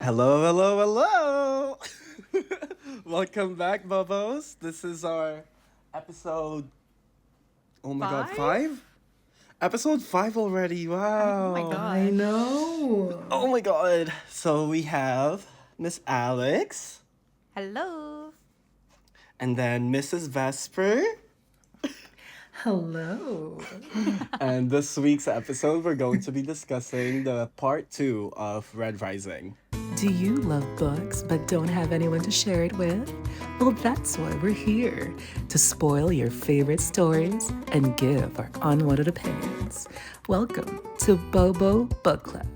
Hello, hello, hello! Welcome back, Bubbles. This is our episode, oh my god, 5? Five? Episode 5 already, Oh my wow. I gosh. know. Oh my god. So we have Miss Alex, Hello. and then Mrs. Vesper. Hello. And this week's episode, we're going to be discussing the part 2 of Red Rising. Do you love books but don't have anyone to share it with? Well, that's why we're here to spoil your favorite stories and give our unwanted opinions. Welcome to Bobo Book Club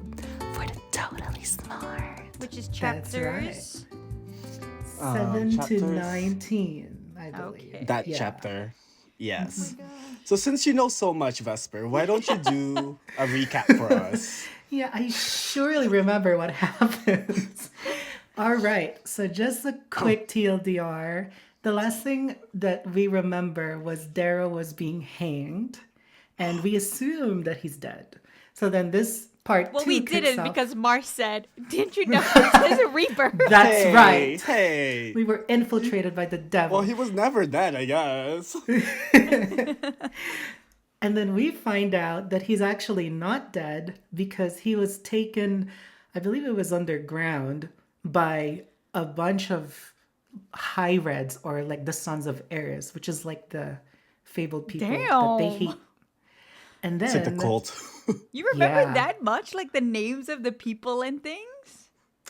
for the totally smart. Which is That's right. chapters. 7 to chapters. 19, I believe. Okay. That Yeah. chapter. Yes. God. So since you know so much, Vesper, why don't you do a recap for us? Yeah, I surely remember what happens. All right, so just a quick TLDR. The last thing that we remember was Darrow was being hanged, and we assumed that he's dead. So then this part Well, two we kicks didn't off. because Mars said, "Didn't you know there's a Reaper?" That's Hey, right. Hey. We were infiltrated by the devil. Well, he was never dead, I guess. And then we find out that he's actually not dead because he was taken, I believe it was underground, by a bunch of high reds or like the Sons of Eris, which is like the fabled people that they Damn. hate. And It's like the then, cult. You remember Yeah. that much? Like the names of the people and things?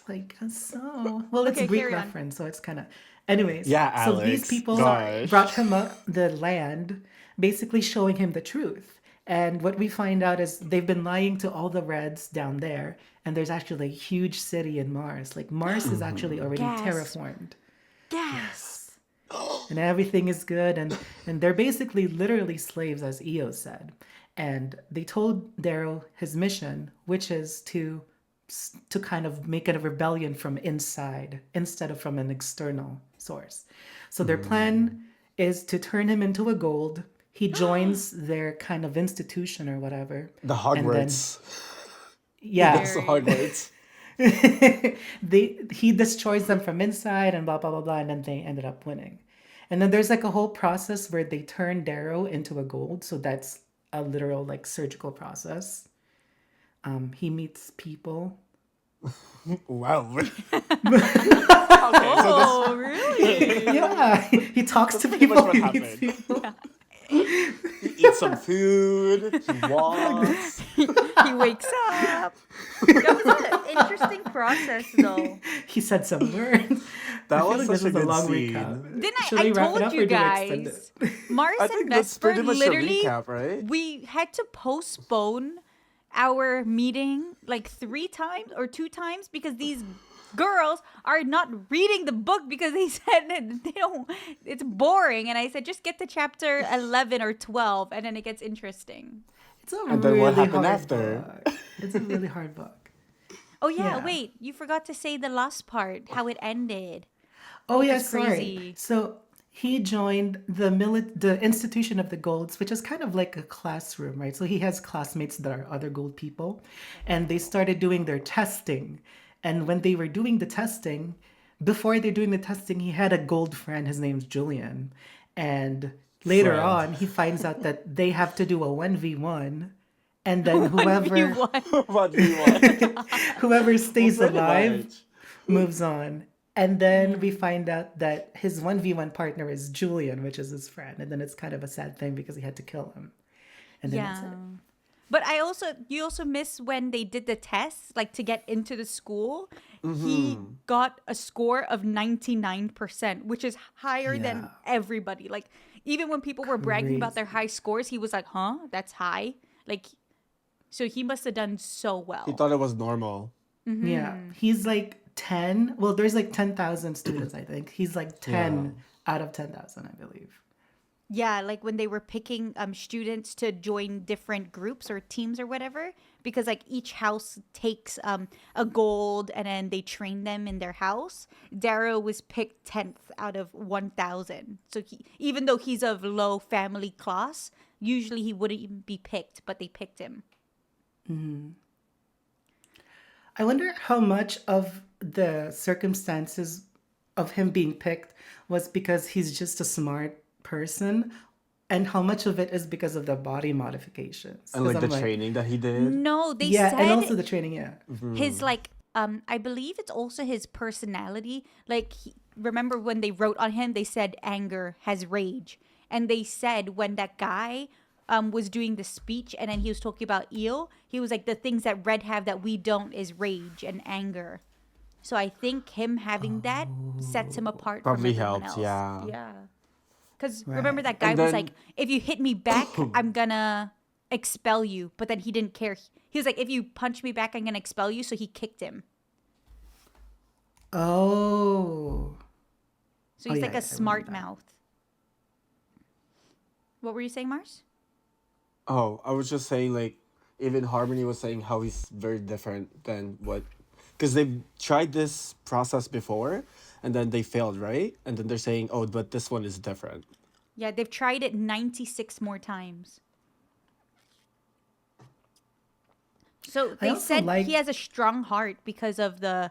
like, so, well, it's Okay, a Greek carry on. reference, so it's kind of, anyways. Yeah, so these Alex. people Gosh. brought him up the land, basically showing him the truth. And what we find out is they've been lying to all the Reds down there, and there's actually a huge city in Mars. Like Mars is actually already Gasp. terraformed, Gas. and everything is good. And they're basically literally slaves, as Eo said. And they told Darrow his mission, which is to kind of make it a rebellion from inside instead of from an external source. So their plan is to turn him into a gold. He joins their kind of institution or whatever. The And then, Hogwarts. yeah, That's the Hogwarts. he destroys them from inside and blah blah blah blah, and then they ended up winning. And then there's like a whole process where they turn Darrow into a gold. So that's a literal like surgical process. He meets people. Wow. Oh, really? Yeah, he talks to pretty much people. what He meets happened. people. He eats some food. He walks. He wakes up. That was an interesting process, though. He said some words. That I feel was like such this a is a good long scene. recap. Didn't Should I we wrap it told up you or do we extend guys, it? Mars I and think that's Vesper pretty much the literally, recap, right? we had to postpone our meeting like 3 times or 2 times because these girls are not reading the book because they said that they don't, it's boring. And I said, just get to chapter 11 or 12 and then it gets interesting. It's a And then really what happened hard after? book. It's a really hard book. Oh yeah, Yeah. wait, you forgot to say the last part, how it ended. Oh yeah, That's sorry. crazy. So he joined the Institution of the Golds, which is kind of like a classroom, right? So he has classmates that are other gold people, and they started doing their testing. And when they were doing the testing, before they're doing the testing, he had a gold friend. His name's Julian, and later Friend. on, he finds out that they have to do a 1v1, and then whoever You won. What do you want? whoever stays Pretty alive much. moves on. And then we find out that his 1v1 partner is Julian, which is his friend. And then it's kind of a sad thing because he had to kill him. And then that's Yeah. it. But you also miss when they did the tests, like to get into the school. He got a score of 99%, which is higher than Yeah. everybody. Like, even when people were bragging about their Crazy. high scores, he was like, huh, that's high. Like, so he must have done so well. He thought it was normal. Yeah. He's like 10. Well, there's like 10,000 students, I think. He's like 10 out of 10,000, I believe. Yeah, like when they were picking students to join different groups or teams or whatever, because like each house takes a gold and then they train them in their house. Darrow was picked 10th out of 1,000. So even though he's of low family class, usually he wouldn't even be picked, but they picked him. I wonder how much of the circumstances of him being picked was because he's just a smart person, and how much of it is because of the body modifications. And Because like the I'm like, training that he did. No, they yeah, and said also the training, yeah. his like I believe it's also his personality. Like remember when they wrote on him, they said anger has rage, and they said when that guy was doing the speech and then he was talking about eel, he was like the things that red have that we don't is rage and anger. So I think him having that sets him apart from Probably everyone helps, else. yeah. Yeah. Because remember Right. that guy And was then like, if you hit me back, I'm gonna expel you. But then he didn't care. He was like, if you punch me back, I'm gonna expel you. So he kicked him. Oh. So Oh he's yeah, like a yeah, I remember smart that. mouth. What were you saying, Mars? Oh, I was just saying, like, even Harmony was saying how he's very different than what. Because they've tried this process before, and then they failed, right? And then they're saying, oh, but this one is different. Yeah, they've tried it 96 more times. So I they also said he like, has a strong heart because of the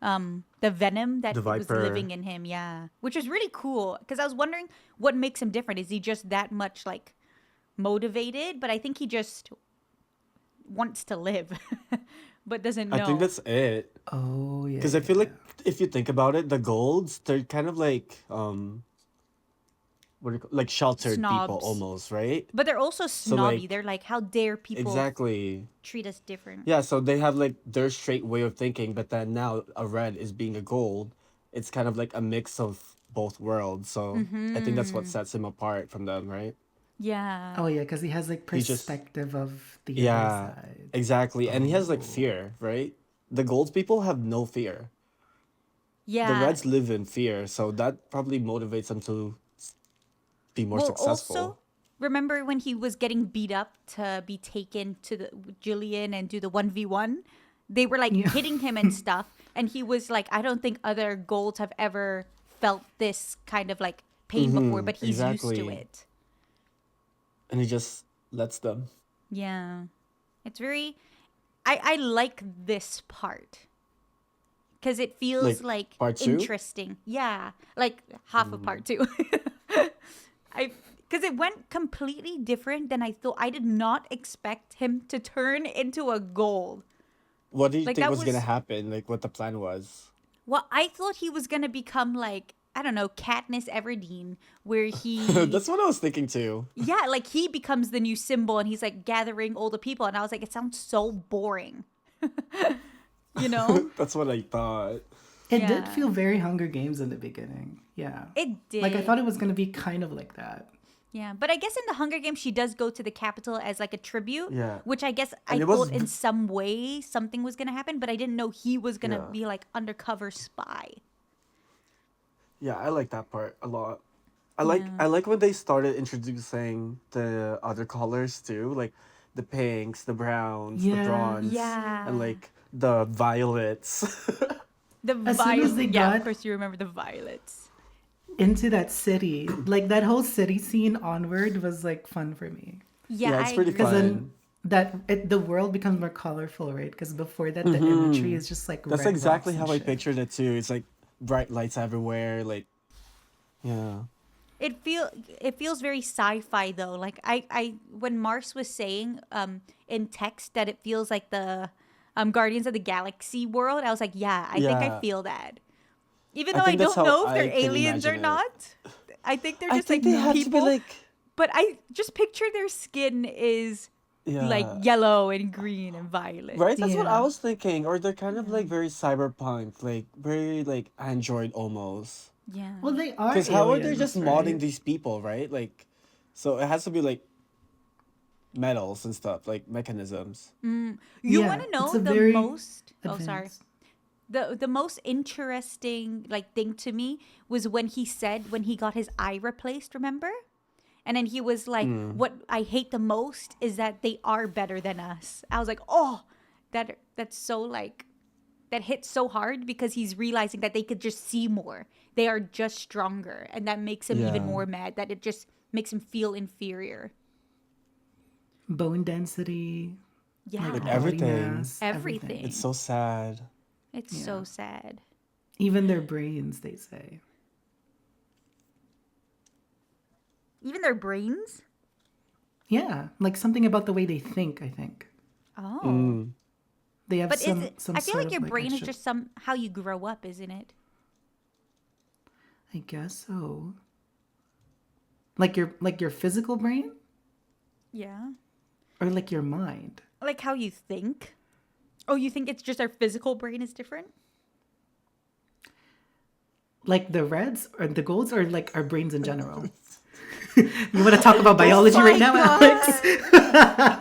venom that The was Viper. living in him. Yeah, which is really cool because I was wondering what makes him different. Is he just that much like motivated? But I think he just wants to live, but doesn't I think know. that's it. oh yeah, Because I feel yeah. like if you think about it, the golds, they're kind of like, what do you call, like sheltered people Snobs. almost, right? But they're also So, snobby. like, They're like, how dare people exactly. treat us different? Yeah, so they have like their straight way of thinking, but then now a red is being a gold. It's kind of like a mix of both worlds. So I think that's what Mm-hmm. sets him apart from them, right? Yeah. Oh yeah, because he has like He just, perspective of the other yeah, side. exactly. And he has like Oh. fear, right? The golds people have no fear. The Yeah. reds live in fear, so that probably motivates them to be more Well, also, successful. remember when he was getting beat up to be taken to the Jillian and do the 1v1? They were like Yeah. hitting him and stuff. And he was like, I don't think other golds have ever felt this kind of like pain before, Mm-hmm. but he's used to Exactly. it. And he just lets them. Yeah. It's very. I like this part because it feels Like like part two? interesting. Yeah. Like half of part two. I because it went completely different than I thought. I did not expect him to turn into a gold. What do you Like think that was gonna was happen? Like what the plan was? well, I thought he was gonna become like I don't know Katniss Everdeen, where he That's what I was thinking too. yeah, like he becomes the new symbol and he's like gathering all the people, and I was like, it sounds so boring, you know? That's what I thought. It did Yeah, feel very Hunger Games in the beginning. Yeah. it Like I did. thought it was gonna be kind of like that. Yeah, but I guess in the Hunger Games, she does go to the capital as like a tribute, Yeah. which I guess I And it was thought in some way something was gonna happen, but I didn't know he was gonna yeah. be like undercover spy. Yeah, I like that part a lot. Yeah. I like when they started introducing the other colors too, like the pinks, the browns, the Yeah. bronze, and Yeah. like the violets. The As soon as they violet. Yeah, of got course you remember the violets. into that city, like that whole city scene onward was like fun for me. Yeah, Yeah, I it's pretty Because agree. then fun. the world becomes more colorful, right? Because before that, the imagery is just like That's red exactly rocks and how I shit. pictured it too. It's like bright lights everywhere, like yeah. It feels very sci-fi though. Like I when Mars was saying in text that it feels like the Guardians of the Galaxy world, I was like, yeah, I think I Yeah. feel that. Even I though I think that's don't how know if they're I can aliens or imagine it. not. I think they're I just like think they had to be people, like but I just picture their skin is like yeah. yellow and green and violet. Right? That's what I Yeah. was thinking. Or they're kind of Yeah. like very cyberpunk, like very like Android almost. Yeah. Well, they are Because how are they just aliens, modding right? these people, right? Like, so it has to be like metals and stuff, like mechanisms. You want Yeah, to it's know a the very most Oh, sorry. advanced. The most interesting like thing to me was when he said when he got his eye replaced, remember? And then he was like, what I hate the most is that they are better than us. I was like, oh, that's so like that hits so hard because he's realizing that they could just see more. They are just stronger. And that makes him even Yeah. more mad that it just makes him feel inferior. Bone density, Yeah. Like like body everything. mass, Everything. It's everything. so sad. It's Yeah. so sad. Even their brains, they say. Even their brains? Yeah, like something about the way they think, I think. Oh. They have But is it, some I feel sort like of your like brain is extra. just how you grow up, isn't it? I guess so. Like your physical brain Yeah. or like your mind. Like how you think? Oh, you think it's just our physical brain is different? Like the reds or the golds or like our brains in general. You want to talk about biology Oh right my now, God. Alex?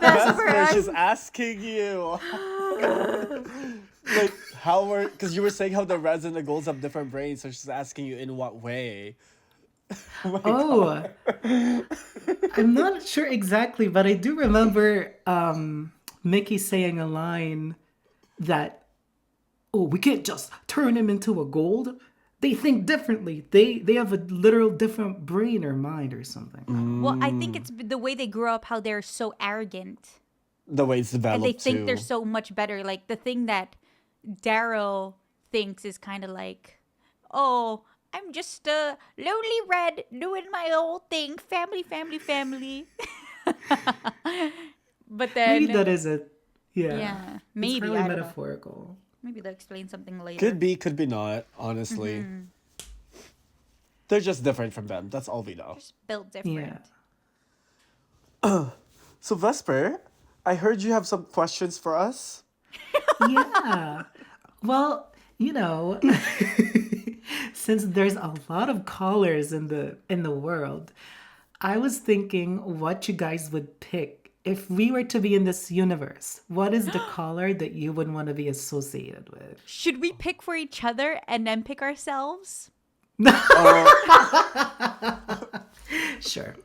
Vesper, she's asking you. Like, how were... Because you were saying how the reds and the golds have different brains, so she's asking you in what way. Oh my Oh, I'm not sure exactly, but I do remember Mickey saying a line that, "Oh, we can't just turn him into a gold. They think differently. They have a literal different brain or mind or something." Well, I think it's the way they grow up, how they're so arrogant. The way it's And they developed, think they're too. so much better. Like the thing that Darrow thinks is kind of like, oh, I'm just a lonely red doing my old thing, family, family, family. But Maybe then, that is it. Yeah. yeah, It's maybe, probably I don't know. metaphorical. Maybe they'll explain something later. Could be not, honestly. They're just different from them. That's all we know. Just built different. Yeah. So, Vesper, I heard you have some questions for us. Yeah. Well, since there's a lot of colors in the world, I was thinking what you guys would pick if we were to be in this universe. What is the color that you would want to be associated with? Should we pick for each other and then pick ourselves? Sure.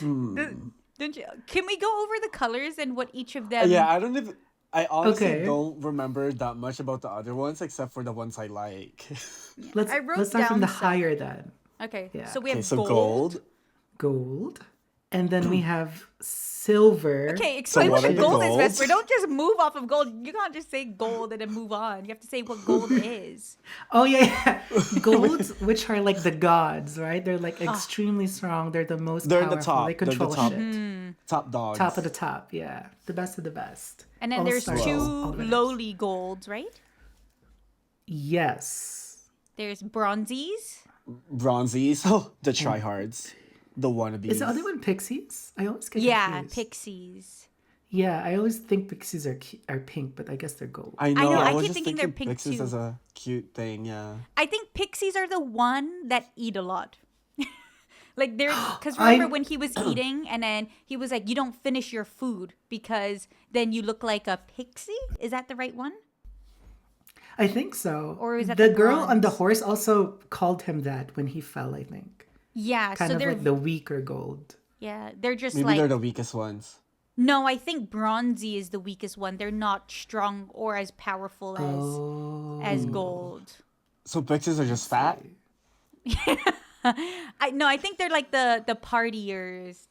Don't you? Can we go over the colors and what each of them? Yeah, I don't even... I honestly Okay. don't remember that much about the other ones, except for the ones I like. Let's I wrote let's start from the down some. higher then. Okay. Yeah. So we Okay, have so gold. gold. Gold. And then we have silver. Okay, explain what what are the gold is, golds? Vesper. Don't just move off of gold. You can't just say gold and then move on. You have to say what gold is. Oh yeah. Golds, which are like the gods, right? They're like extremely strong. They're the most They're the powerful. top. They They're the control top. shit. Top dogs. Top of the top, yeah. The best of the best. And then All there's stars, two all winners. lowly golds, right? Yes. There's bronzies. Bronzies. Oh, the tryhards. The wannabes. Is the other one pixies? I always get Yeah, confused. pixies. Yeah, I always think pixies are pink, but I guess they're gold. I know. I was keep just thinking they're pink pixies too. as a cute thing. Yeah. I think pixies are the one that eat a lot. Like they're because remember when he was eating and then he was like, "You don't finish your food because then you look like a pixie." Is that the right one? I think so. Or is that the the girl on the bronze? horse also called him that when he fell, I think. Yeah. Kind So of they're like the weaker gold. yeah they're just Maybe like they're the weakest ones. no. I think bronzy is the weakest one. They're not strong or as powerful as gold. So pixies are just fat. I think they're like the partiers.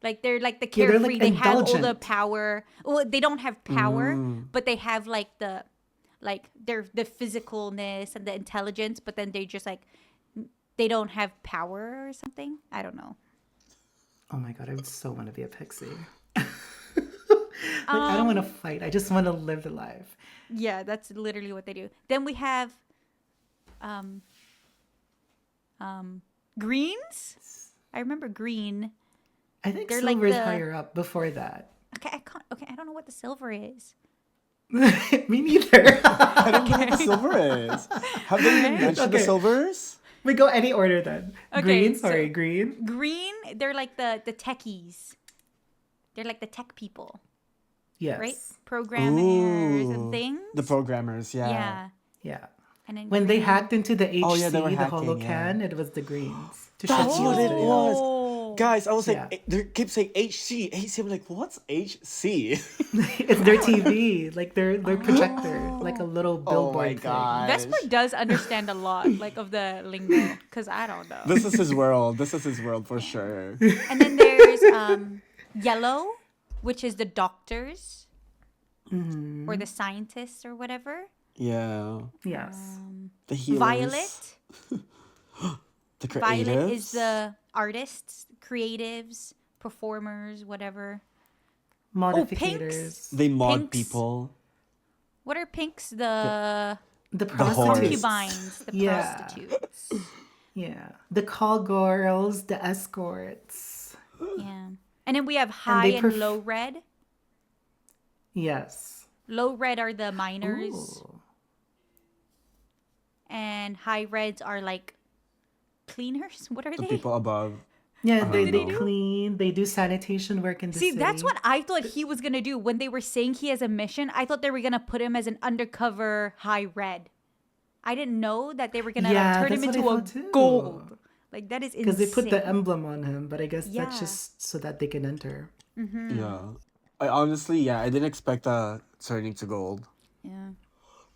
Like they're like the Yeah, they're, carefree. like, they have all the indulgent. power. Well, they don't have power, but they have like the the physicalness and the intelligence. But then they just like they don't have power or something. I don't know. Oh my god, I would so want to be a pixie. I don't want to fight. I just want to live the life. Yeah, that's literally what they do. Then we have greens. I remember green. I think They're like silver is the- higher up before that. Okay, I can't. Okay, I don't know what the silver is. Me neither. I don't know what the silver is. Have they even mentioned the Okay. silvers? We go any order then. Okay, Green, so- sorry, green. Green, they're like the techies. They're like the tech people, Yes. right? Programmers and Ooh, things. The programmers, yeah. Yeah. Yeah. And then When they green- hacked into the HC, Oh, yeah, they were the hacking, holocan, it was the greens. To That's shut what you it down. was. Oh. Guys, I was like, Yeah. they keep saying HC. HC. I'm like, what's HC? It's their TV, like their projector, like a little Oh billboard my thing. god. Vesper does understand a lot, like of the lingo, because I don't know. This is his world. This is his world for sure. And then there's yellow, which is the doctors. or the scientists or whatever. Yeah. Yes. The healers. Violet. The Violet is creatives. the artists, creatives, performers, whatever. Oh, pinks. Modificators. They mod Pinks. people. What are pinks? The The prostitutes. Concubines, the Yeah. prostitutes. Yeah. The call girls, the escorts. Yeah. And then we have And high they and low red. Yes. Low red are the miners, Ooh. and high reds are like cleaners. What are The they? people above. Yeah, I they, don't they know. clean, they do sanitation work in the See, city. that's what I thought he was gonna do when they were saying he has a mission. I thought they were gonna put him as an undercover high red. I didn't know that they were gonna Yeah, turn him that's what I into a thought too. gold. Like that is insane. Because they put the emblem on him, but I guess Yeah. that's just so that they can enter. Yeah. I honestly, yeah, I didn't expect turning to gold. Yeah.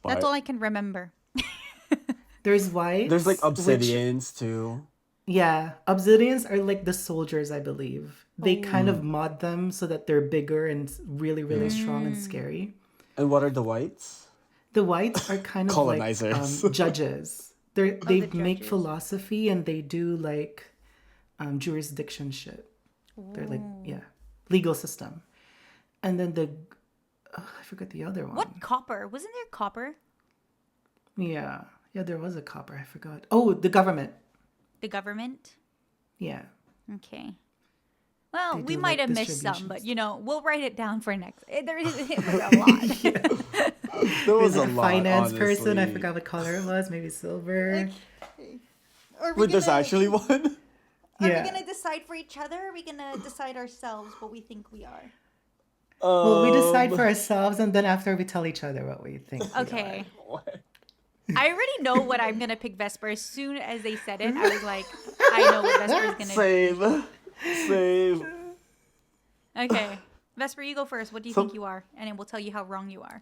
But That's all I can remember. There's whites. there's like which- obsidians too. yeah, obsidians are like the soldiers, I believe. They kind of mod them so that they're bigger and really, really strong and scary. And what are the whites? The whites are kind of Colonizers. like judges. They the make judges. philosophy and they do like jurisdiction shit. They're like legal system. And then I forgot the other one. What copper? Wasn't there copper? Yeah, there was a copper. I forgot. Oh, the government. The government? Yeah. Okay. Well, They we do, might like, have missed some, but distributions. we'll write it down for next. There is it was a lot. There was There's a a lot, finance person. I honestly. forgot what color it was. Maybe silver. Wait, there's actually one? Yeah. decide for each other? Or are we gonna decide ourselves what we think we are? Well, we decide for ourselves, and then after we tell each other what we think. we Okay. What? I already know what I'm gonna pick Vesper. As soon as they said it, I was like, I know what Vesper is gonna Same. Same. Okay. Vesper, you go first. What do you think you are? And then we'll tell you how wrong you are.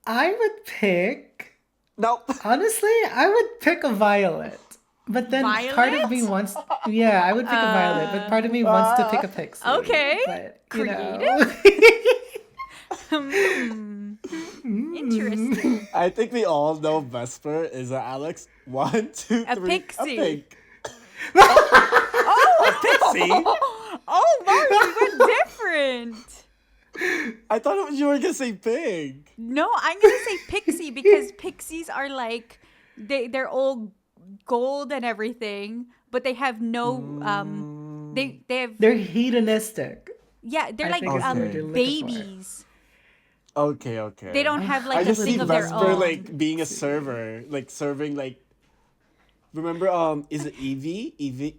I would pick. Nope. Honestly, I would pick a violet. But then part of me Violet? wants. Yeah, I would pick a violet, but part of me wants to pick a pixie. Okay. But, Interesting. I think we all know Vesper is a Alex. 1, 2, 3. A pixie. A pink. Oh, Pixie? oh, Mars, we're different. I thought you were gonna say pink. No, I'm gonna say pixie because pixies are like they're all gold and everything, but they have no they have They're hedonistic. yeah they're I like think it's what they're looking for. babies. Okay. They don't have I like a just see thing of their Vesper own. like being a server, like serving like. Remember, is it Evie? Evie?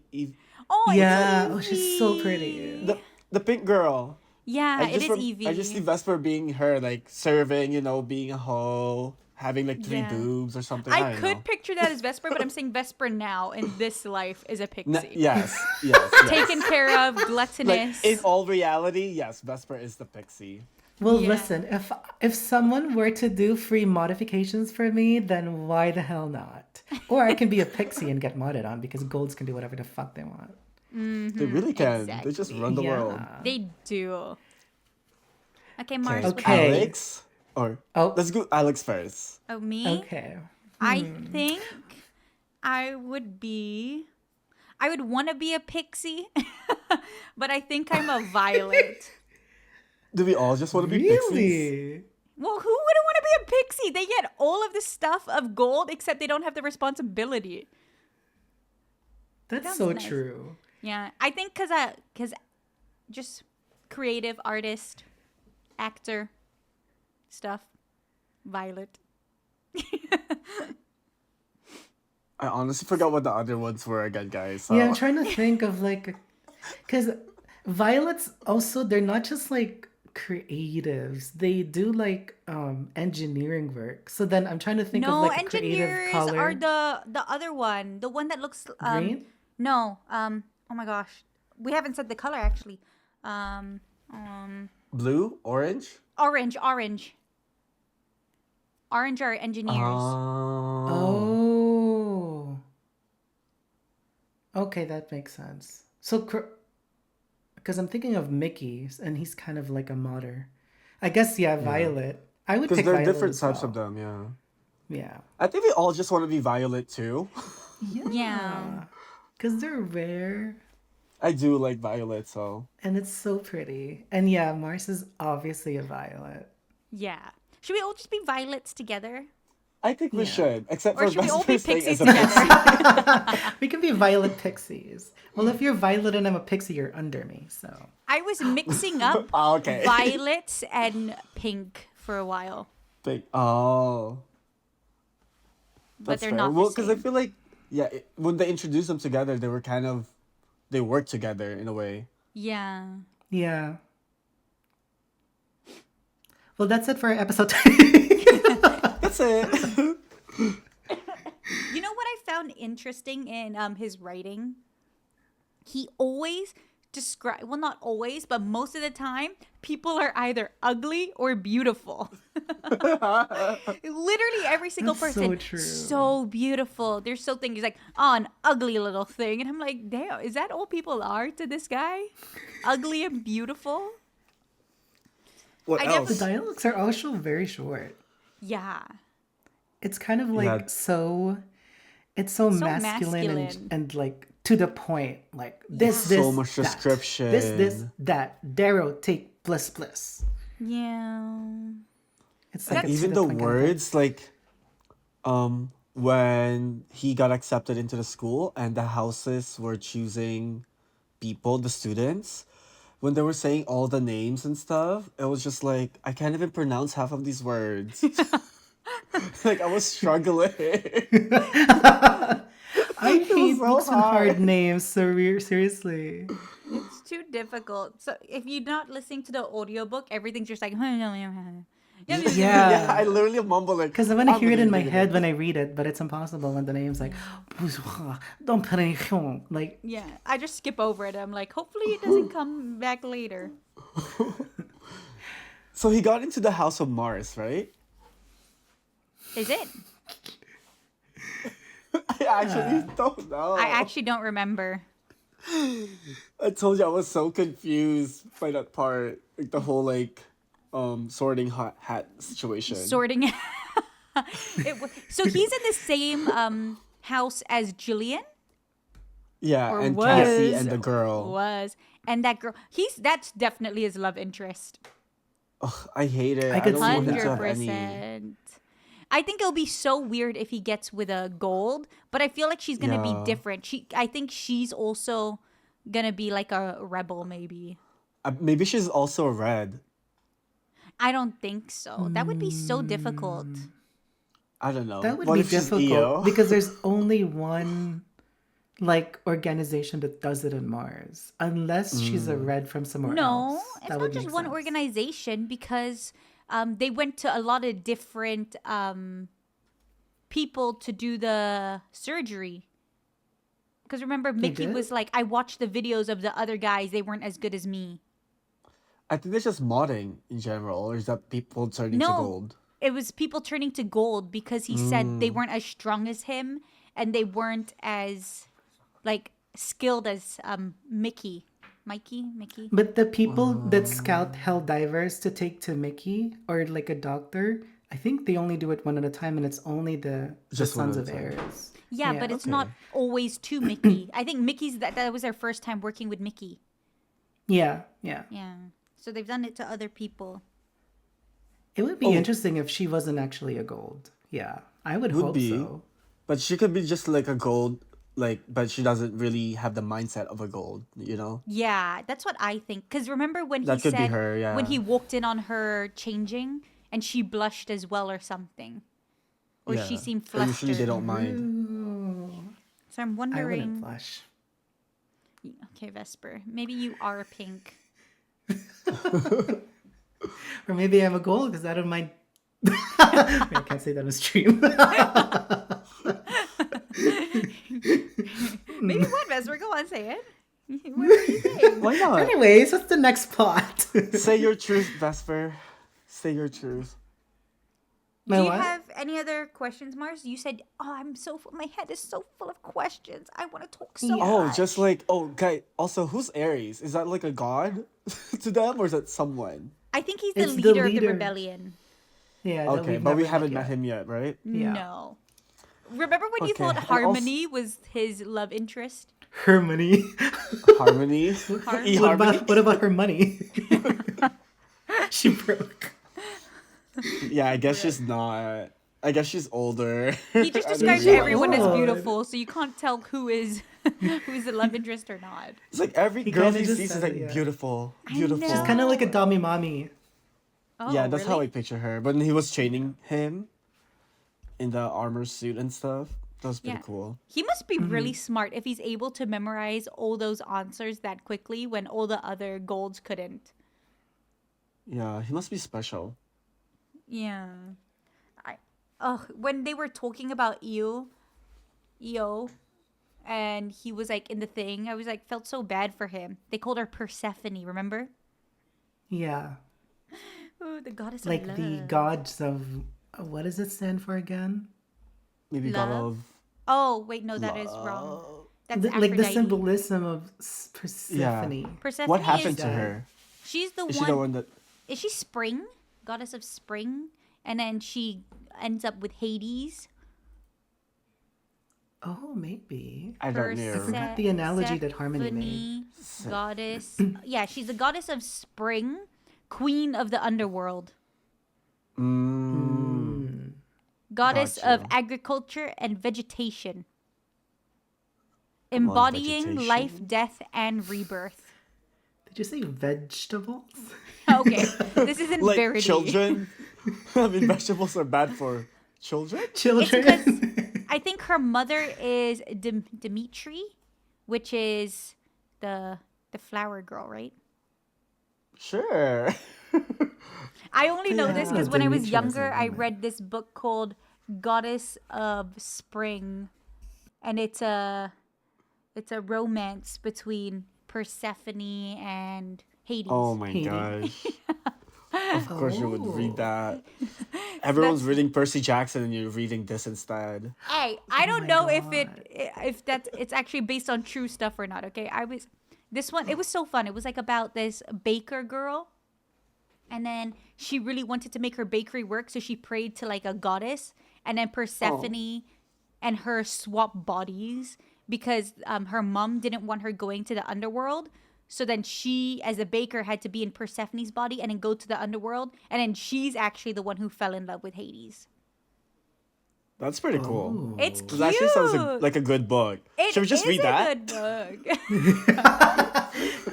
Oh, it's Yeah. Oh, she's so Evie. pretty. The pink girl. Yeah, it is Evie. I just see Vesper being her, like serving, being a hoe, having like 3 Yeah. boobs or something. I don't could know. picture that as Vesper, but I'm saying Vesper now in this life is a pixie. Yes. Taken care of, gluttonous. Like in all reality, yes, Vesper is the pixie. Well, Yeah. listen, if someone were to do free modifications for me, then why the hell not? Or I can be a pixie and get modded on because golds can do whatever the fuck they want. They really can. They just run the world. They do. Okay, Mars. Okay. what do you think? Alex? Or Oh. let's go Alex first. Oh, me? Okay. I think I would want to be a pixie, but I think I'm a violet. Do we all just want to be pixies? Really? Well, who wouldn't want to be a pixie? They get all of the stuff of gold, except they don't have the responsibility. That's Sounds so nice. true. Yeah, I think because just creative artist, actor, stuff, violet. I honestly forgot what the other ones were again, guys. So. Yeah, I'm trying to think of like, because violets also, they're not just like creatives. They do like engineering work. So then I'm trying to think of No, like a creative engineers color. are the other one, the one that looks Green? No, oh my gosh, we haven't said the color actually. Blue? Orange? Orange. Orange are engineers. Oh. Okay, that makes sense. So, because I'm thinking of Mickey, and he's kind of like a modder. I guess, yeah, Yeah. Violet. I would Because pick there are Violet different as types of well. them, yeah. Yeah. I think we all just want to be Violet too. Yeah. Yeah. Because they're rare I do like Violet, so and it's so pretty. And yeah, Mars is obviously a Violet. Yeah. Should we all just be violets together? I think we Yeah. should, except Or for should we all be Vesper staying pixies as a pixie. together? We can be Violet Pixies. Well, if you're Violet and I'm a Pixie, you're under me, so. I was mixing up Oh, okay. violets and pink for a while, Oh, but that's they're fair. not Well, the because I same. feel like, yeah, when they introduced them together, they were kind of, they worked together in a way. Yeah. Yeah. Well, that's it for episode 2. That's it. You know what I found interesting in his writing? He always describe, well, not always, but most of the time, people are either ugly or beautiful. Literally every single That's person, so true. so beautiful. They're so thinking, he's like, oh, an ugly little thing, and I'm like, damn, is that all people are to this guy? Ugly and beautiful? What I else? The dialogues are also very short. Yeah. It's kind of like Yeah. it's so, So masculine, masculine. and like to the point. Like this, So this, much that. description. This, that. Darrow, take plus. Yeah. It's like a to Even the point kind of thing. words, like, when he got accepted into the school and the houses were choosing people, the students, when they were saying all the names and stuff, it was just like, I can't even pronounce half of these words. Like, I was struggling. I hate so books with hard hard. names. So weird. Seriously. It's too difficult. So if you're not listening to the audiobook, everything's just like, yeah. Yeah, I literally mumble like. Because I want to hear it in my head when I read it, but it's impossible when the name's like, don't put any like. Yeah, I just skip over it. I'm like, hopefully it doesn't come back later. So he got into the House of Mars, right? Is it? I actually don't know. I actually don't remember. I told you I was so confused by that part, like the whole like, sorting hat situation. Sorting. So he's in the same house as Jillian. Yeah, Or and was. Cassie and the girl. Was, and that girl. That's definitely his love interest. Ugh, I hate it. I I could don't see want him that. to have any. 100%. I think it'll be so weird if he gets with a gold, but I feel like she's gonna Yeah. be different. I think she's also gonna be like a rebel, maybe. Maybe she's also red. I don't think so. That would be so difficult. I don't know. That would What be if she's difficult EO? because there's only one like organization that does it in Mars, unless she's a red from somewhere No, else. it's That not would just make one sense. organization because they went to a lot of different people to do the surgery. Because remember, Mickey did? was like, I watched the videos of the other guys, they weren't as good as me. I think it's just modding in general, or is that people turning to No, gold? it was people turning to gold because he said they weren't as strong as him and they weren't as like skilled as Mickey. Mickey. But the people that scout hell divers to take to Mickey or like a doctor, I think they only do it one at a time, and it's only the Just one Sons at of a time. Ares. Yeah, but it's not always to Mickey. I think Mickey's that was their first time working with Mickey. Yeah. Yeah. So they've done it to other people. It would be Oh. interesting if she wasn't actually a gold. Yeah, I would Would hope be. so. But she could be just like a gold, like, but she doesn't really have the mindset of a gold, you know? Yeah, that's what I think. Because remember when That he could be said her, yeah. when he walked in on her changing and she blushed as well or something, or she Yeah. seemed But flustered. usually they don't mind. So I'm I wouldn't wondering. blush. Okay, Vesper, maybe you are pink. Or maybe I'm a gold because I don't mind. I can't say that on stream. Maybe what, Vesper? Go on, say it. What were you saying? Why not? Anyways, what's the next plot? Say your truth, Vesper. Say your truth. My Do you what? have any other questions, Mars? You said, "Oh, I'm so full. My head is so full of questions. I want to talk so Oh, much." just like, oh, guy. Also, who's Ares? Is that like a god to them, or is that someone? I think he's the It's the leader of the leader. rebellion. Yeah, that Okay, we've but we never haven't met yet. him yet, right? Yeah. No. Remember when you Okay, thought and also Harmony was his love interest? Harmony. Harmony, e What Harmony. about her money? She broke. Yeah, I guess she's not. I guess she's older. He just I didn't describes She's realize everyone as that. old. beautiful, so you can't tell who is who's the love interest or not. It's like every He girl kind of he just sees is said it, like yeah. beautiful, I She's beautiful. kind of like a know. dummy mommy. Yeah, Oh, that's how I really? picture her. But when he was training him in the armor suit and stuff, that was pretty Yeah. cool. He must be really smart if he's able to memorize all those answers that quickly when all the other golds couldn't. Yeah, he must be special. Yeah. I when they were talking about Eo, and he was like in the thing, I was like felt so bad for him. They called her Persephone, remember? Yeah. Oh, the goddess of Like love. the gods of. What does it stand for again? Maybe God Love? of Oh, wait, no, that is wrong. love. That's Like the Aphrodite. symbolism of Yeah. Persephone. Persephone What happened is to her? she's the Is she one. the one that? Is she spring? Goddess of spring? And then she ends up with Hades. Oh, maybe. I don't know. I forgot the analogy that Harmony made. Persephone, goddess. Yeah, she's the goddess of spring, queen of the underworld, Mm, goddess got of you. agriculture and vegetation, Come on, embodying life, vegetation. death, and rebirth. Did you say vegetables? Okay, this isn't Like Verity. children. I mean, vegetables are bad for children. It's Children? because I think her mother is Dimitri, which is the flower girl, right? Sure. I only know this Yeah, because when I was Dimitri is a younger, I woman. read this book called Goddess of Spring, and it's a romance between Persephone and Hades. Oh my Hades. gosh. Of course you would read Oh. that. Everyone's That's- reading Percy Jackson and you're reading this instead. Hey, I don't my know God. if that's it's actually based on true stuff or not. Okay, this one. It was so fun. It was like about this baker girl, and then she really wanted to make her bakery work, so she prayed to like a goddess, and then Persephone and her swap bodies because her mom didn't want her going to the underworld. So then she, as a baker, had to be in Persephone's body and then go to the underworld, and then she's actually the one who fell in love with Hades. That's pretty cool. Oh. It's This cute. actually sounds like a good book. It Should we just is read a that? good book.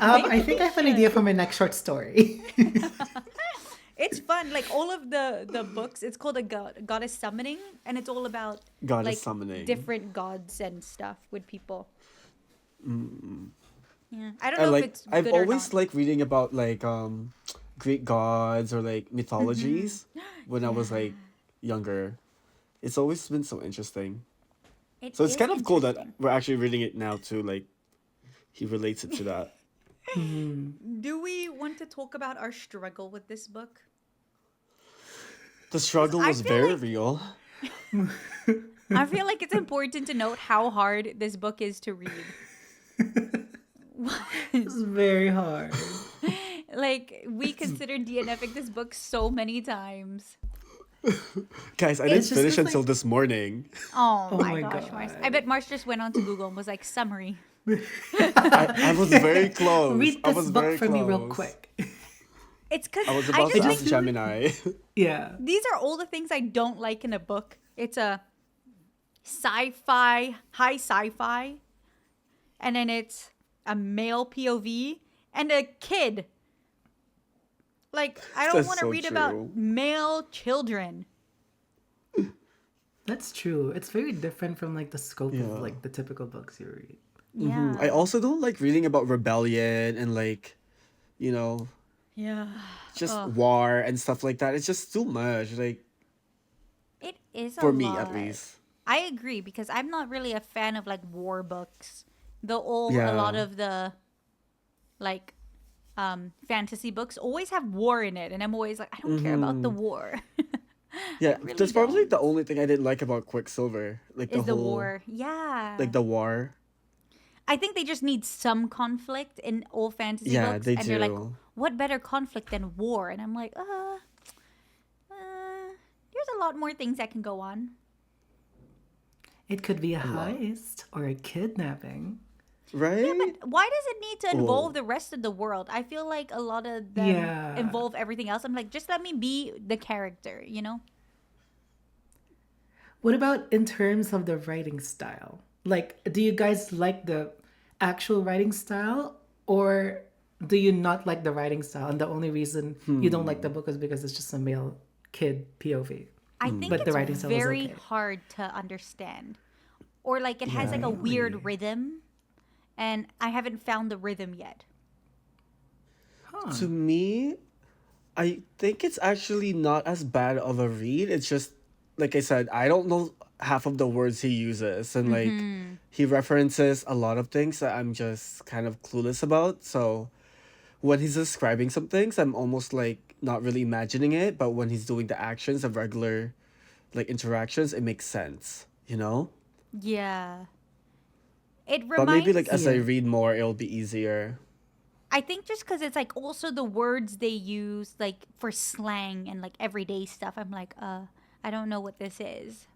I think I have an idea for my next short story. It's fun. Like all of the books, it's called a goddess summoning, and it's all about Goddess like summoning. different gods and stuff with people. Yeah, I don't I know if like. it's I've good or always not. liked reading about like Greek gods or like mythologies when I was like younger. It's always been so interesting. So it's is kind of cool that interesting. we're actually reading it now too. Like he relates it to that. Do we want to talk about our struggle with this book? The struggle I was feel very like- real. I feel like it's important to note how hard this book is to read. It's very hard. Like we considered DNFing this book so many times. Guys, I didn't just finish like- until this morning. Oh, Oh my my gosh, Mars. God. I bet Mars just went on to Google and was like, summary. I was very close. Read I this was book very for me real close. quick. It's because I was I about just to like ask Gemini. Yeah. these are all the things I don't like in a book. It's a sci-fi, high sci-fi, and then it's a male POV and a kid. Like I don't That's want to so read true. about male children. That's true. It's very different from like the scope Yeah. of like the typical books you read. Yeah. I also don't like reading about rebellion and like, you know, Yeah. just Ugh. war and stuff like that. It's just too much. Like It is a for me at lot. least. I agree because I'm not really a fan of like war books. A lot Yeah. of the like fantasy books always have war in it, and I'm always like, I don't care about the war. Yeah, really that's probably don't. the only thing I didn't like about Quicksilver. Like Is the whole war? Yeah. like the war. I think they just need some conflict in all fantasy Yeah, books, they and they're like, do. what better conflict than war? And I'm like, there's a lot more things that can go on. It could be a A lot. heist or a kidnapping. Yeah, Right? but why does it need to involve Oh, the rest of the world? I feel like a lot of them Yeah. involve everything else. I'm like, just let me be the character, you know? What about in terms of the writing style? Like, do you guys like the actual writing style, or do you not like the writing style? And the only reason you don't like the hmm. book is because it's just a male kid POV. I think But the it's writing style was very okay. hard to understand. Or like it has like a Really? weird rhythm, and I haven't found the rhythm yet. Huh. To me, I think it's actually not as bad of a read. It's just, like I said, I don't know half of the words he uses. And like, he references a lot of things that I'm just kind of clueless about. So when he's describing some things, I'm almost like not really imagining it. But when he's doing the actions of regular like interactions, it makes sense, you know? Yeah. It But maybe like reminds as I Yeah. read more, it'll be easier. I think just because it's like also the words they use like for slang and like everyday stuff. I'm like, I don't know what this is.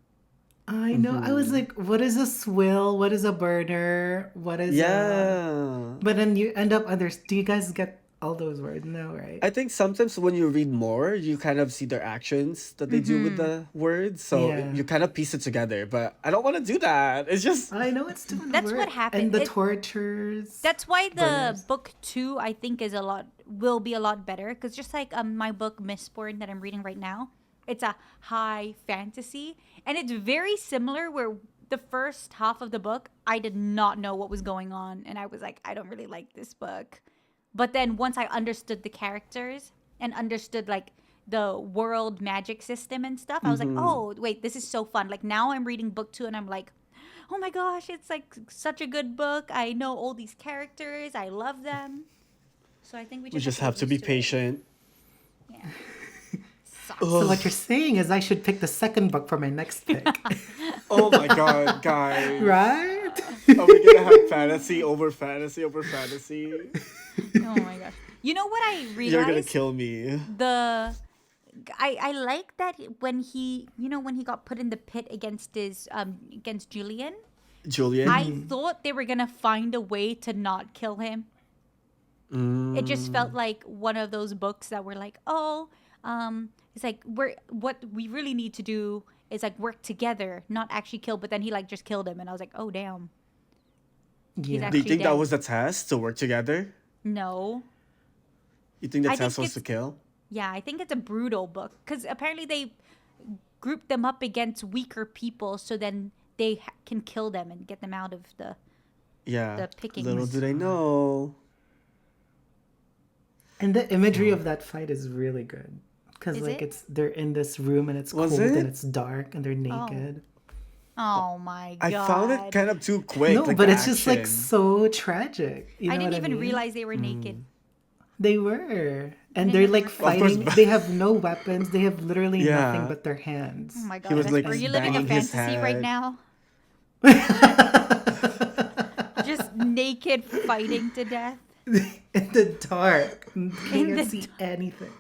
I know. I was Mm-hmm. like, what is a swill? What is a burner? What is a. Yeah. But then you end up under. Do you guys get all those words? No, right? I think sometimes when you read more, you kind of see their actions that they do with the words. So Yeah. you kind of piece it together. But I don't want to do that. It's just, I know it's doing That's what work. happened. And the tortures. That's why the Burners. book two I think is a lot will be a lot better because just like my book Mistborn that I'm reading right now, it's a high fantasy and it's very similar. Where the first half of the book I did not know what was going on and I was like, I don't really like this book. But then once I understood the characters and understood like the world magic system and stuff, I was like, mm-hmm. oh wait, this is so fun. Like now I'm reading book two and I'm like, oh my gosh, it's like such a good book. I know all these characters. I love them. So I think we We just have just to get have to be used to it. patient. Yeah. So Sucks. what Ugh. you're saying is I should pick the second book for my next pick. Oh my god, guys. Right? Are we gonna have fantasy over fantasy over fantasy? Oh my gosh. You know what I You're gonna realized? kill me. The I like that when he when he got put in the pit against Julian. I Julian? thought they were gonna find a way to not kill him. It just felt Mm, like one of those books that were like, oh, it's like what we really need to do is like work together, not actually kill. But then he like just killed him, and I was like, oh damn, he's Yeah. do you actually think that dead. was the test to work together? No, You think the I test think was to it's kill? yeah, I think it's a brutal book because apparently they group them up against weaker people, so then they can kill them and get them out of Yeah. the Oh my Little do pickings. they god. know. And the imagery Oh. of that fight is really good. Cause Is like it? they're in this room and it's Was cold and it? it's dark and they're Oh, naked. oh my I found it god! kind of too quick, No, like the but it's just like action. so tragic. You I know didn't what I even mean? realize they were naked. Mm. They were. I And didn't they're even like Of recognize course, fighting. them. They have no weapons. They have literally nothing yeah. but their Oh hands. my He god, was like are you And living a banging his fantasy right head. now? Just naked fighting to death in the dark. You in can't the. see anything.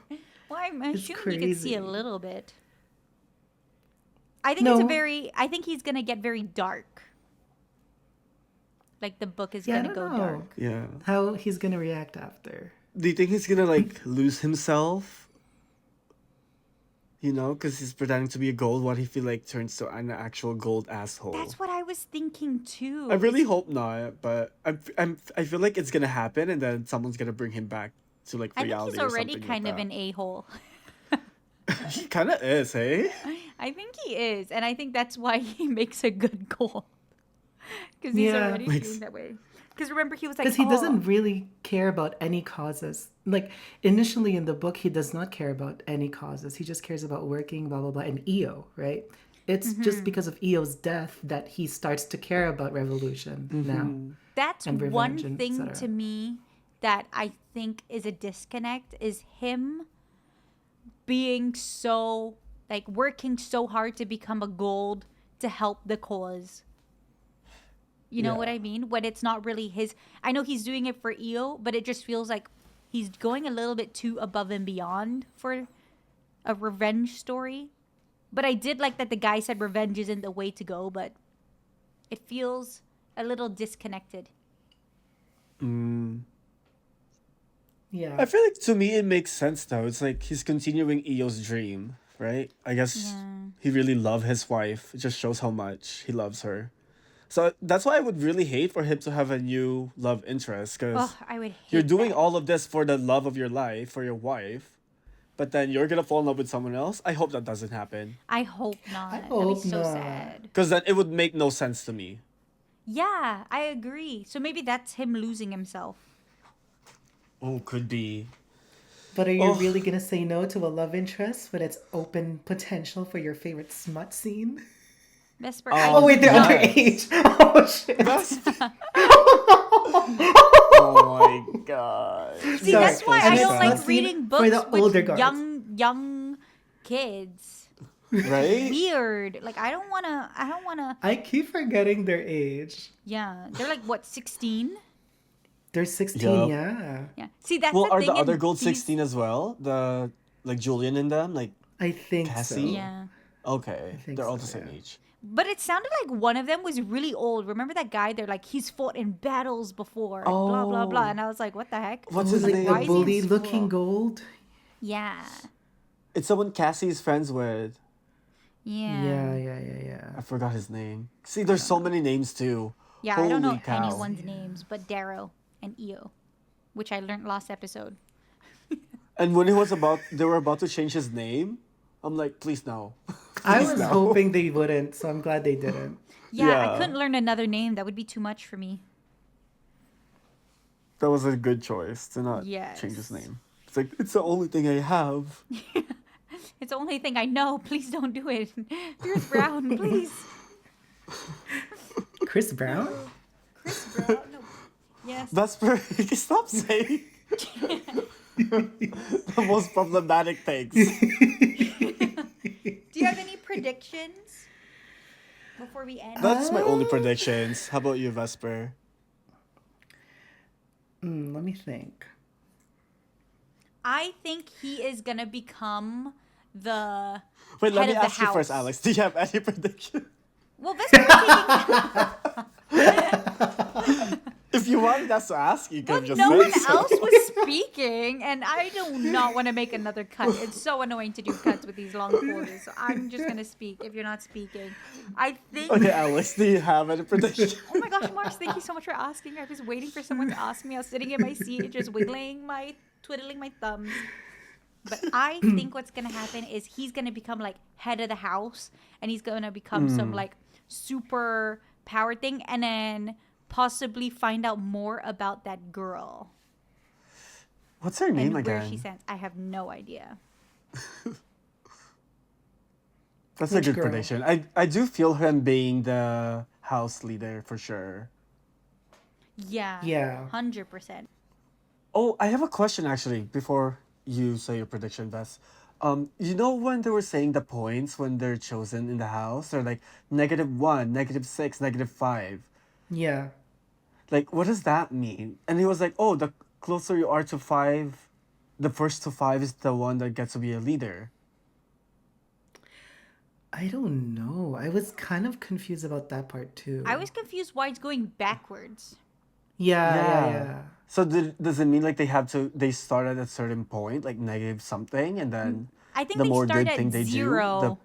Well, I'm It's assuming you could see a crazy. little bit. I think it's a No. very. I think he's gonna get very dark. Like the book is Yeah, I gonna don't go know dark. Yeah. how he's gonna react after. Do you think he's gonna like lose himself? You know, because he's pretending to be a gold. What if he like turns to an actual gold asshole? That's what I was thinking I too. really hope not, but I feel like it's gonna happen, and then someone's gonna bring him back to like I think he's reality or already something like kind of that. an a hole. He kind of is, hey? I think he is, and I think that's why he makes a good goal because he's Yeah. already Like, feeling that way. Because remember, he was like, Because he "Oh, doesn't really care about any causes. Like initially in the book, he does not care about any causes. He just cares about working, blah blah blah, and EO, right? It's just because of EO's death that he starts to care about revolution now mm-hmm. that's and one revenge and thing to etc. me that I think is a disconnect is him being so like working so hard to become a gold to help the cause. You know what Yeah. I mean? When it's not really his. I know he's doing it for Io, but it just feels like he's going a little bit too above and beyond for a revenge story. But I did like that the guy said revenge isn't the way to go, but it feels a little disconnected. Yeah. I feel like to me it makes sense though. It's like he's continuing Io's dream, right? I guess Yeah. he really loved his wife. It just shows how much he loves her. So that's why I would really hate for him to have a new love interest Oh, because I would you're hate doing that. all of this for the love of your life, for your wife, but then you're gonna fall in love with someone else. I hope that doesn't happen I hope not. I That'd be hope so not. sad. because then it would make no sense to me. Yeah, I agree. So maybe that's him losing himself. Oh, could be. But are you Oh. really gonna say no to a love interest when it's open potential for your favorite smut scene? Vesper, Oh wait, they're Yes. underage. Oh shit. Oh my god. See, Sorry. that's why I I meant don't like smut scene reading for books the older with guards. young kids. Right? Weird. Like I don't wanna. I keep forgetting their age. Yeah, they're like what 16. They're 16, Yup. yeah. Yeah. See, that's Well, the are thing. the other in gold these- 16 as well? The like Julian in them? Like I think Cassie? so. Yeah. okay. think They're all so, the same yeah. age. But it sounded like one of them was really old. Remember that guy? They're like, he's fought in battles before. And blah, blah, blah. Oh. And I was like, what the heck? What's Who's his like name? the Why is he in bully looking school? gold? Yeah. It's someone Cassie's friends with. Yeah. Yeah. I forgot his name. See, there's so many names too. Yeah, I don't know Holy cow. anyone's names but Darrow and Io, which I learned last episode. And when they were about to change his name, I'm like, please no. I Please was no. hoping they wouldn't, so I'm glad they didn't. Yeah, Yeah. I couldn't learn another name. That would be too much for me. That was a good choice to not change his Yes. name. It's like, it's the only thing I have. It's the only thing I know. Please don't do it. Pierce Brown, please. Chris Brown? Chris Brown. No. Yes. Vesper, stop saying the most problematic things. Do you have any predictions before we end? That's my only predictions. How about you, Vesper? Let me think. I think he is gonna become the Wait, let head me of the ask you first, house. Alex. Do you have any prediction? Well, Vesper's taking. If you wanted us to ask, you could But just no say one so. else was speaking, and I do not want to make another cut. It's so annoying to do cuts with these long quarters. So I'm just gonna speak if you're not speaking. I think. Okay, Alex, do you have any prediction? Oh my gosh, Mars, thank you so much for asking. I was waiting for someone to ask me. I was sitting in my seat, just twiddling my thumbs. But I think what's gonna happen is he's gonna become like head of the house, and he's gonna become some like super power thing, and then possibly find out more about that girl What's her name and where again? she stands. I have no idea. That's Which a good girl? prediction. I do feel him being the house leader for sure. Yeah. Yeah. 100%. Oh, I have a question actually before you say your prediction, Bess. You know when they were saying the points when they're chosen in the house? They're like -1, -6, -5. Yeah. Like, what does that mean? And he was like, oh, the closer you are to 5, the first to 5 is the one that gets to be a leader. I don't know. I was kind of confused about that part too. I was confused why it's going backwards. Yeah. So does it mean like they start at a certain point, like negative something, and then I think the they more start good at thing they 0.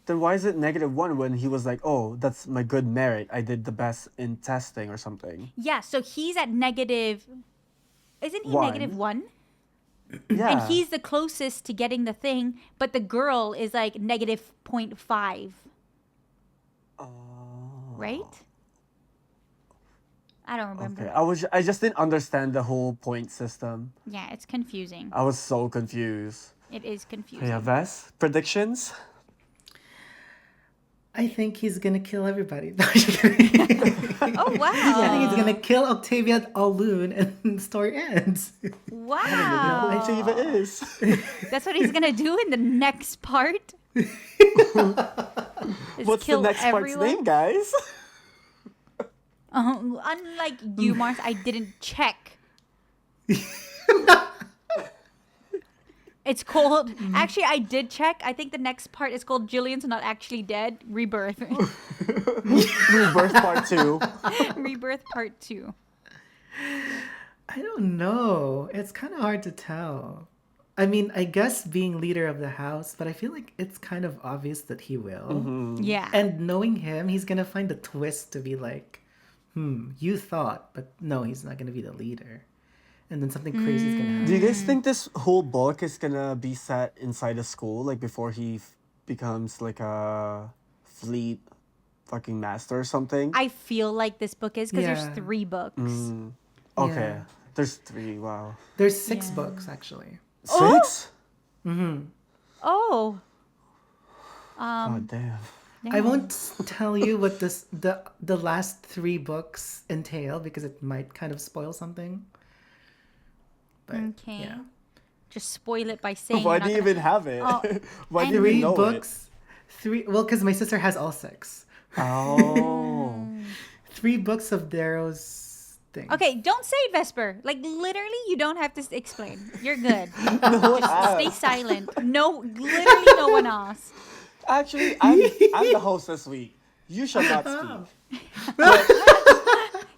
then why is it -1 when he was like, oh, that's my good merit. I did the best in testing or something. Yeah, so he's at negative. Isn't he One. -1? Yeah. And he's the closest to getting the thing, but the girl is like -0.5. Right? I don't remember. Okay. I just didn't understand the whole point system. Yeah, it's confusing. I was so confused. It is confusing. Yeah, Vess, predictions? I think he's gonna kill everybody. No, I'm just kidding. Oh wow! I think he's gonna kill Octavia Alloon and the story ends. Wow! I think it is. That's what he's gonna do in the next part. Is What's the kill next part's everyone? name, guys? Unlike you, Mars, I didn't check. It's called. Actually, I did check. I think the next part is called Jillian's Not Actually Dead. Rebirth. Rebirth Part 2. Rebirth Part 2. I don't know. It's kind of hard to tell. I mean, I guess being leader of the house, but I feel like it's kind of obvious that he will. Yeah. And knowing him, he's gonna find a twist to be like, you thought, but no, he's not gonna be the leader. And then something crazy is gonna happen. Do you guys think this whole book is gonna be set inside a school, like before he becomes like a fleet fucking master or something? I feel like this book is because Yeah. there's 3 books. Okay. Yeah. There's 3, wow. There's 6 Yeah. books, actually. 6? Oh. God damn. I won't tell you what the last 3 books entail because it might kind of spoil something. But, Okay. yeah. Just spoil it by saying. Why you're do not you gonna- even have it? Oh, Why and do you 3 know books. 3 well, because my sister has all 6. it? Oh. 3 books of Darrow's things. Okay, don't say it, Vesper. Like literally, you don't have to explain. You're good. Just stay silent. No, literally, no one else. Actually, I'm the host this week. You shall not speak.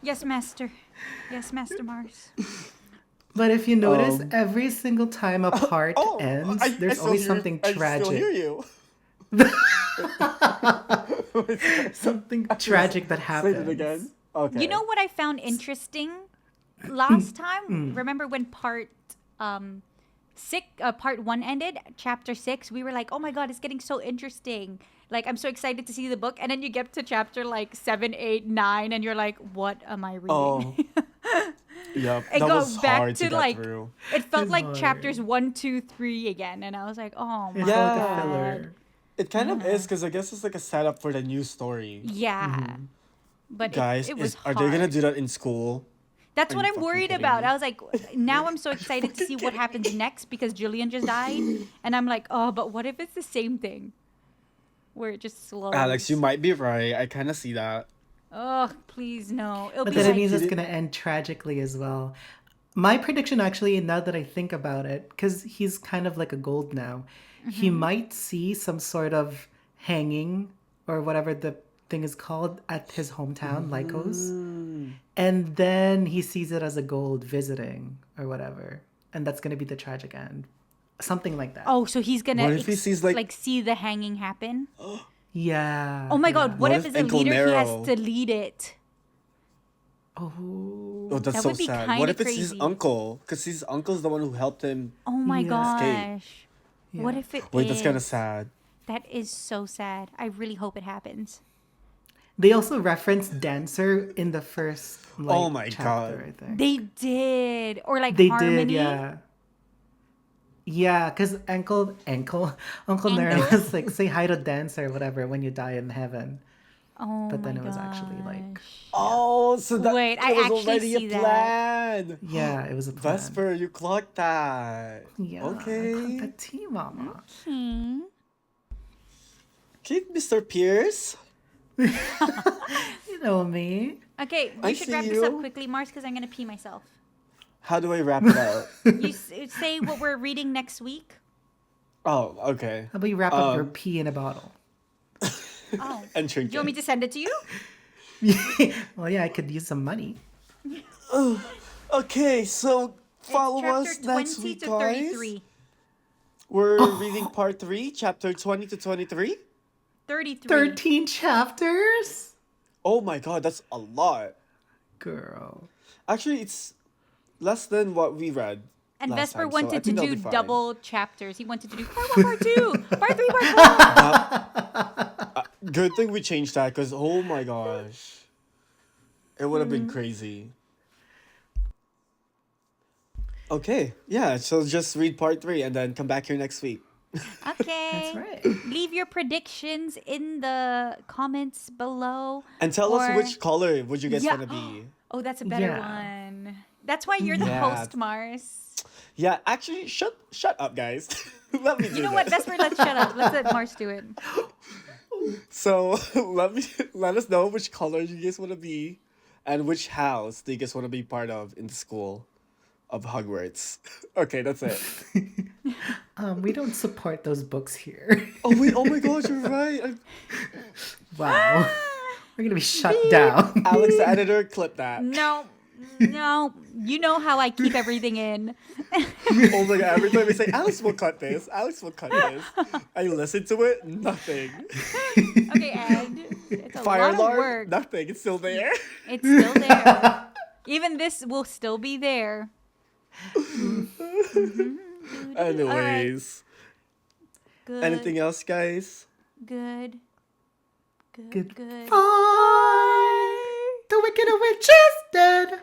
Yes, Master. Yes, Master Mars. But if you notice, every single time a part Oh, ends, I there's still always hear- something I still hear tragic. you. Something tragic that Say happens. it again. Okay. You know what I found interesting? Last time, remember when part 1 ended, chapter 6, we were like, oh my god, it's getting so interesting. Like, I'm so excited to see the book. And then you get to chapter like 7, 8, 9, and you're like, what am I reading? Oh. Yep. It That goes was back hard to to get like, through. it felt It's like hard. chapters 1, 2, 3 again. And I was like, oh my It's like a god. filler. It kind of is because I guess it's like a setup for the new story. Yeah. But Guys, it was are they gonna hard. do that in school? That's Are what you I'm fucking worried kidding about. me? I was like, now I'm so excited to see what happens next because Jillian just died. And I'm like, oh, but what if it's the same thing? Where it just slows. Alex, you might be right. I kind of see that. Oh, please no. It'll But be then it like, means it's going to end tragically as well. My prediction, actually, now that I think about it, because he's kind of like a gold now, he might see some sort of hanging or whatever the thing is called at his hometown, Lycos. And then he sees it as a gold visiting or whatever. And that's going to be the tragic end. Something like that. oh, so he's gonna What if he sees, like- see the hanging happen? Yeah. Oh my yeah. god, what What if if as a leader he has Uncle to lead it? Oh. Oh, that's That so would be sad. kinda What if it's his crazy. uncle? Because his uncle's the one who helped him. Oh my Yeah. Escape. gosh. What if it Wait, that's kind of is? sad. That is so sad. I really hope it happens. They also referenced Dancer in the first Oh my chapter, God. I think. They did. Or like They Harmony. did, yeah. Yeah, because Uncle Nero Uncle? was like, say hi to Dancer or whatever when you die in heaven. Oh But then my it was actually, like- gosh. Oh, so that Wait, I it was actually already see a that. plan. Yeah, it was a plan. Vesper, you clocked that. Yeah, Okay. the team, mama. Hmm. Okay, Mr. Pierce. You know me. Okay, I we should see wrap this up you. quickly, Mars, because I'm gonna pee myself. How do I wrap it up? You say what we're reading next week. Oh, okay. How about you wrap up your pee in a bottle? Oh, And do drink you want me it. to send it to you? Well, yeah, I could use some money. Okay, so follow It's us chapter next 20 week, to guys. 33. We're reading part 3, chapter 20 to 23. 33. 13 chapters? Oh my god, that's a lot. Girl. Actually, it's less than what we read. And last Vesper time, so I wanted to think that'll do be fine. double chapters. He wanted to do part 1, part 2, part 3, part 4. Good thing we changed that, because oh my gosh. It would have been crazy. Okay, yeah, so just read part 3 and then come back here next week. Okay. That's right. Leave your predictions in the comments below. And tell us Or- which color would you guys Yeah. want to be. Oh, that's a better Yeah. one. That's why you're the Yeah. host, Mars. Yeah, actually, shut up, guys. Let me do You know what, this. Vesper, let's shut up. Let's let Mars do it. So let us know which color you guys want to be, And which house do you guys want to be part of in the school of Hogwarts? Okay, that's it. We don't support those books here. Oh wait! Oh my gosh, you're right. Wow. We're gonna be shut down. Alex, the editor, clip that. No, no. You know how I keep everything in. Oh my god! Every time we say Alex will cut this, Alex will cut this. I listen to it, nothing. Okay, and it's a Fire lot of alarm, work. nothing. It's still there. It's still there. Even this will still be there. Anyways, Good. anything else, guys? Good. Good. Good. Good. Bye. The Wicked Witch is dead.